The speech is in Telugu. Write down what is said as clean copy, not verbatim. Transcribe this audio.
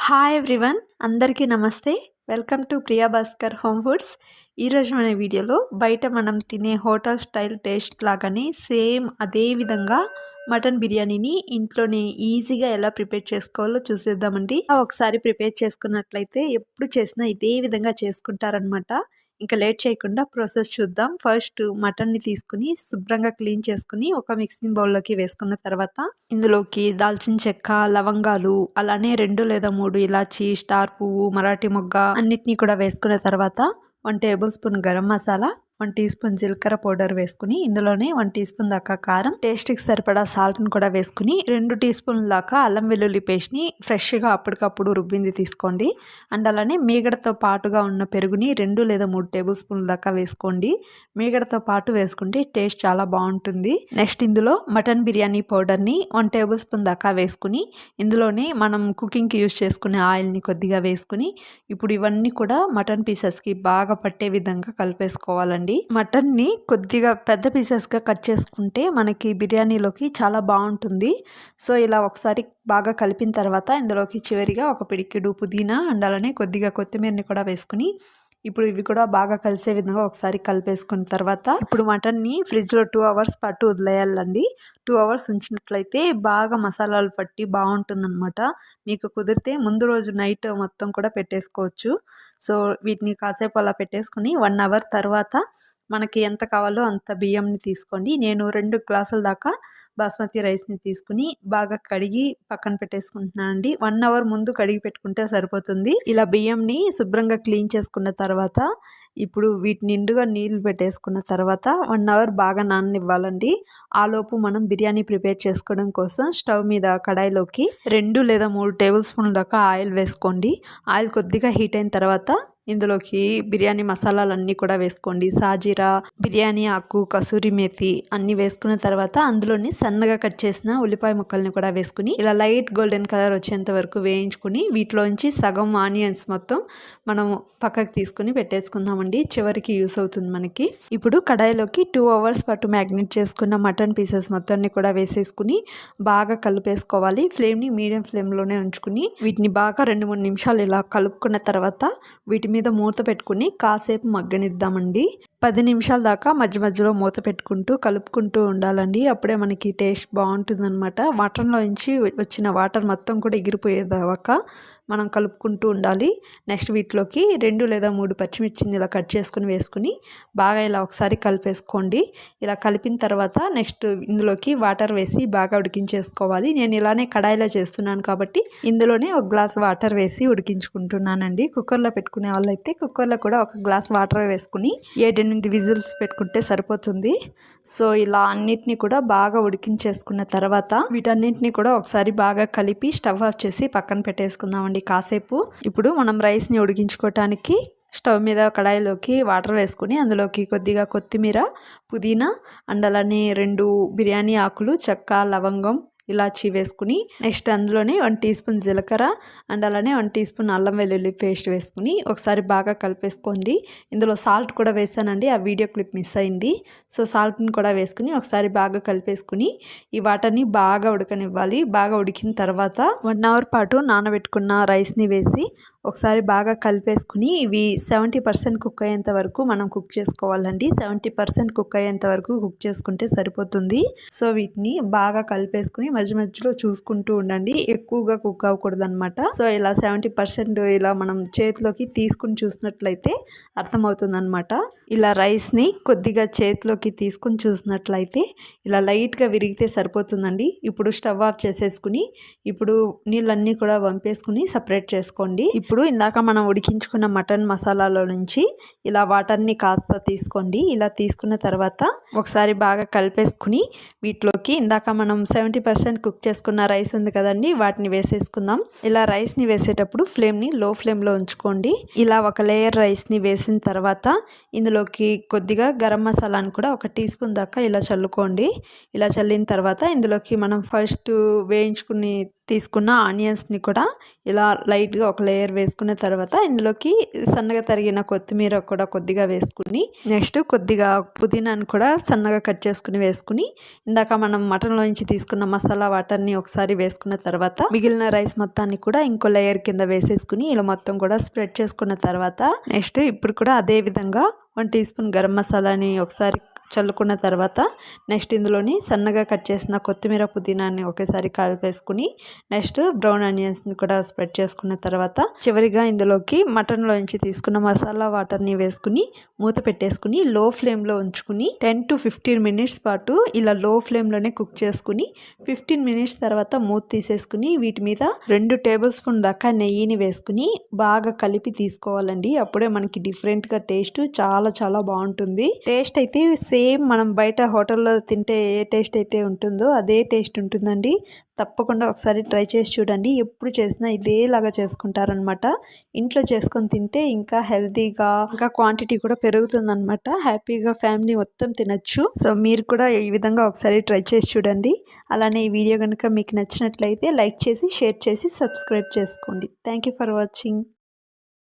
హాయ్ ఎవ్రీవన్, అందరికీ నమస్తే. Welcome to Priya Bhaskar home foods. ఈరోజు మన వీడియోలో బయట మనం తినే హోటల్ స్టైల్ టేస్ట్ లాగానే సేమ్ అదే విధంగా మటన్ బిర్యానీని ఇంట్లోనే ఈజీగా ఎలా ప్రిపేర్ చేసుకోవాలో చూసేద్దామండి. ఒకసారి ప్రిపేర్ చేసుకున్నట్లయితే ఎప్పుడు చేసినా ఇదే విధంగా చేసుకుంటారనమాట. ఇంకా లేట్ చేయకుండా ప్రాసెస్ చూద్దాం. ఫస్ట్ మటన్ని తీసుకుని శుభ్రంగా క్లీన్ చేసుకుని ఒక మిక్సింగ్ బౌల్లోకి వేసుకున్న తర్వాత ఇందులోకి దాల్చిన చెక్క, లవంగాలు, అలానే 2 లేదా 3 ఇలాచి, స్టార్ పువ్వు, మరాఠీ మొగ్గ అన్నిటినీ కూడా వేసుకున్న తర్వాత 1 tablespoon garam masala, 1 teaspoon జీలకర్ర పౌడర్ వేసుకుని ఇందులోనే 1 టీ స్పూన్ దాకా కారం, టేస్ట్కి సరిపడా సాల్ట్ని కూడా వేసుకుని 2 టీ స్పూన్ల దాకా అల్లం వెల్లుల్లి పేస్ట్ని ఫ్రెష్గా అప్పటికప్పుడు రుబ్బింది తీసుకోండి. అండ్ అలానే మీగడతో పాటుగా ఉన్న పెరుగుని 2 లేదా 3 టేబుల్ స్పూన్ల దాకా వేసుకోండి. మీగడతో పాటు వేసుకుంటే టేస్ట్ చాలా బాగుంటుంది. నెక్స్ట్ ఇందులో మటన్ బిర్యానీ పౌడర్ని 1 టేబుల్ స్పూన్ దాకా వేసుకుని ఇందులోనే మనం కుకింగ్కి యూజ్ చేసుకునే ఆయిల్ని కొద్దిగా వేసుకుని ఇప్పుడు ఇవన్నీ కూడా మటన్ పీసెస్కి బాగా పట్టే విధంగా కలిపేసుకోవాలండి. మటన్ ని కొద్దిగా పెద్ద పీసెస్ గా కట్ చేసుకుంటే మనకి బిర్యానీలోకి చాలా బాగుంటుంది. సో ఇలా ఒకసారి బాగా కలిపిన తర్వాత ఇందులోకి చివరిగా ఒక పిడికెడు పుదీనా అండ్ అలానే కొద్దిగా కొత్తిమీరని కూడా వేసుకుని ఇప్పుడు ఇవి కూడా బాగా కలిసే విధంగా ఒకసారి కలిపేసుకున్న తర్వాత ఇప్పుడు మటన్ని ఫ్రిడ్జ్లో 2 అవర్స్ పాటు వదిలేయాలండి. 2 అవర్స్ ఉంచినట్లయితే బాగా మసాలాలు పట్టి బాగుంటుందన్నమాట. మీకు కుదిరితే ముందు రోజు నైట్ మొత్తం కూడా పెట్టేసుకోవచ్చు. సో వీటిని కాసేపు అలా పెట్టేసుకుని 1 అవర్ తర్వాత మనకి ఎంత కావాలో అంత బియ్యంని తీసుకోండి. నేను 2 గ్లాసుల దాకా బాస్మతి రైస్ని తీసుకుని బాగా కడిగి పక్కన పెట్టేసుకుంటున్నానండి. 1 అవర్ ముందు కడిగి పెట్టుకుంటే సరిపోతుంది. ఇలా బియ్యంని శుభ్రంగా క్లీన్ చేసుకున్న తర్వాత ఇప్పుడు వీటిని నిండుగా నీళ్లు పెట్టేసుకున్న తర్వాత 1 అవర్ బాగా నాననివ్వాలండి. ఆలోపు మనం బిర్యానీ ప్రిపేర్ చేసుకోవడం కోసం స్టవ్ మీద కడాయిలోకి 2 లేదా 3 టేబుల్ స్పూన్ల దాకా ఆయిల్ వేసుకోండి. ఆయిల్ కొద్దిగా హీట్ అయిన తర్వాత ఇందులోకి బిర్యానీ మసాలాలన్నీ కూడా వేసుకోండి. సాజీరా, బిర్యానీ ఆకు, కసూరి మేతి అన్నీ వేసుకున్న తర్వాత అందులోని సన్నగా కట్ చేసిన ఉల్లిపాయ ముక్కల్ని కూడా వేసుకుని ఇలా లైట్ గోల్డెన్ కలర్ వచ్చేంత వరకు వేయించుకుని వీటిలోంచి సగం ఆనియన్స్ మొత్తం మనం పక్కకు తీసుకుని పెట్టేసుకుందామండి. చివరికి యూస్ అవుతుంది మనకి. ఇప్పుడు కడాయిలోకి 2 అవర్స్ పాటు మ్యాగ్నేట్ చేసుకున్న మటన్ పీసెస్ మొత్తాన్ని కూడా వేసేసుకుని బాగా కలిపేసుకోవాలి. ఫ్లేమ్ని మీడియం ఫ్లేమ్లోనే ఉంచుకుని వీటిని బాగా 2-3 నిమిషాలు ఇలా కలుపుకున్న తర్వాత వీటి మీద మూత పెట్టుకుని కాసేపు మగ్గనిద్దామండి. 10 నిమిషాల దాకా మధ్య మధ్యలో మూత పెట్టుకుంటూ కలుపుకుంటూ ఉండాలండి. అప్పుడే మనకి టేస్ట్ బాగుంటుందన్నమాట. మటన్లో నుంచి వచ్చిన వాటర్ మొత్తం కూడా ఎగిరిపోయేదాకా మనం కలుపుకుంటూ ఉండాలి. నెక్స్ట్ వీటిలోకి 2 లేదా 3 పచ్చిమిర్చిని ఇలా కట్ చేసుకుని వేసుకుని బాగా ఇలా ఒకసారి కలిపేసుకోండి. ఇలా కలిపిన తర్వాత నెక్స్ట్ ఇందులోకి వాటర్ వేసి బాగా ఉడికించేసుకోవాలి. నేను ఇలానే కడాయిలో చేస్తున్నాను కాబట్టి ఇందులోనే 1 గ్లాస్ వాటర్ వేసి ఉడికించుకుంటున్నానండి. కుక్కర్లో పెట్టుకునే వాళ్ళైతే కుక్కర్లో కూడా 1 గ్లాస్ వాటర్ వేసుకుని 7-8 విజిల్స్ పెట్టుకుంటే సరిపోతుంది. సో ఇలా అన్నిటిని కూడా బాగా ఉడికించేసుకున్న తర్వాత వీటన్నిటిని కూడా ఒకసారి బాగా కలిపి స్టవ్ ఆఫ్ చేసి పక్కన పెట్టేసుకుందామండి కాసేపు. ఇప్పుడు మనం రైస్ని ఉడికించుకోవటానికి స్టవ్ మీద కడాయిలోకి వాటర్ వేసుకుని అందులోకి కొద్దిగా కొత్తిమీర, పుదీనా అండ్ అలానే 2 బిర్యానీ ఆకులు, చెక్క, లవంగం, ఇలాచి వేసుకుని నెక్స్ట్ అందులోనే 1 టీ స్పూన్ జీలకర్ర అండ్ అలానే 1 టీ స్పూన్ అల్లం వెల్లుల్లి పేస్ట్ వేసుకుని ఒకసారి బాగా కలిపేసుకోండి. ఇందులో సాల్ట్ కూడా వేసానండి, ఆ వీడియో క్లిప్ మిస్ అయింది. సో సాల్ట్ని కూడా వేసుకుని ఒకసారి బాగా కలిపేసుకుని ఈ వాటర్ని బాగా ఉడకనివ్వాలి. బాగా ఉడికిన తర్వాత 1 అవర్ పాటు నానబెట్టుకున్న రైస్ని వేసి ఒకసారి బాగా కలిపేసుకుని ఇవి 70% కుక్ అయ్యేంత వరకు మనం కుక్ చేసుకోవాలండి. 70% కుక్ అయ్యేంత వరకు కుక్ చేసుకుంటే సరిపోతుంది. సో వీటిని బాగా కలిపేసుకుని మధ్య మధ్యలో చూసుకుంటూ ఉండండి. ఎక్కువగా కుక్ అవ్వకూడదు అనమాట. సో ఇలా 70% ఇలా మనం చేతిలోకి తీసుకుని చూసినట్లయితే అర్థమవుతుంది అనమాట. ఇలా రైస్ని కొద్దిగా చేతిలోకి తీసుకుని చూసినట్లయితే ఇలా లైట్గా విరిగితే సరిపోతుందండి. ఇప్పుడు స్టవ్ ఆఫ్ చేసేసుకుని ఇప్పుడు నీళ్ళన్నీ కూడా వంపేసుకుని సపరేట్ చేసుకోండి. ఇప్పుడు ఇందాక మనం ఉడికించుకున్న మటన్ మసాలాలో నుంచి ఇలా వాటర్ని కాస్త తీసుకోండి. ఇలా తీసుకున్న తర్వాత ఒకసారి బాగా కలిపేసుకుని వీటిలోకి ఇందాక మనం 70% కుక్ చేసుకున్న రైస్ ఉంది కదండి, వాటిని వేసేసుకుందాం. ఇలా రైస్ని వేసేటప్పుడు ఫ్లేమ్ని లో ఫ్లేమ్లో ఉంచుకోండి. ఇలా ఒక లేయర్ రైస్ని వేసిన తర్వాత ఇందులోకి కొద్దిగా గరం మసాలాను కూడా 1 టీ స్పూన్ దాకా ఇలా చల్లుకోండి. ఇలా చల్లిన తర్వాత ఇందులోకి మనం ఫస్ట్ వేయించుకుని తీసుకున్న ఆనియన్స్ని కూడా ఇలా లైట్గా ఒక లేయర్ వేసుకున్న తర్వాత ఇందులోకి సన్నగా తరిగిన కొత్తిమీర కూడా కొద్దిగా వేసుకుని నెక్స్ట్ కొద్దిగా పుదీనాను కూడా సన్నగా కట్ చేసుకుని వేసుకుని ఇందాక మనం మటన్లో నుంచి తీసుకున్న మసాలా వాటర్ని ఒకసారి వేసుకున్న తర్వాత మిగిలిన రైస్ మొత్తాన్ని కూడా ఇంకో లేయర్ కింద వేసేసుకుని ఇలా మొత్తం కూడా స్ప్రెడ్ చేసుకున్న తర్వాత నెక్స్ట్ ఇప్పుడు కూడా అదే విధంగా 1 టీ స్పూన్ గరం మసాలాని ఒకసారి చల్లుకున్న తర్వాత నెక్స్ట్ ఇందులోని సన్నగా కట్ చేసిన కొత్తిమీర పుదీనాన్ని ఒకేసారి కలిపేసుకుని నెక్స్ట్ బ్రౌన్ ఆనియన్స్ని కూడా స్ప్రెడ్ చేసుకున్న తర్వాత చివరిగా ఇందులోకి మటన్లోంచి తీసుకున్న మసాలా వాటర్ని వేసుకుని మూత పెట్టేసుకుని లో ఫ్లేమ్లో ఉంచుకుని 10 to 15 మినిట్స్ పాటు ఇలా లో ఫ్లేమ్లోనే కుక్ చేసుకుని 15 మినిట్స్ తర్వాత మూత తీసేసుకుని వీటి మీద 2 టేబుల్ స్పూన్ దాకా నెయ్యిని వేసుకుని బాగా కలిపి తీసుకోవాలండి. అప్పుడే మనకి డిఫరెంట్గా టేస్ట్ చాలా బాగుంటుంది. టేస్ట్ అయితే సేమ్ మనం బయట హోటల్లో తింటే ఏ టేస్ట్ అయితే ఉంటుందో అదే టేస్ట్ ఉంటుందండి. తప్పకుండా ఒకసారి ట్రై చేసి చూడండి. ఎప్పుడు చేసినా ఇదేలాగా చేసుకుంటారనమాట. ఇంట్లో చేసుకొని తింటే ఇంకా హెల్తీగా ఇంకా క్వాంటిటీ కూడా పెరుగుతుందనమాట. హ్యాపీగా ఫ్యామిలీ మొత్తం తినచ్చు. సో మీరు కూడా ఈ విధంగా ఒకసారి ట్రై చేసి చూడండి. అలానే ఈ వీడియో కనుక మీకు నచ్చినట్లయితే లైక్ చేసి షేర్ చేసి సబ్స్క్రైబ్ చేసుకోండి. Thank you for watching.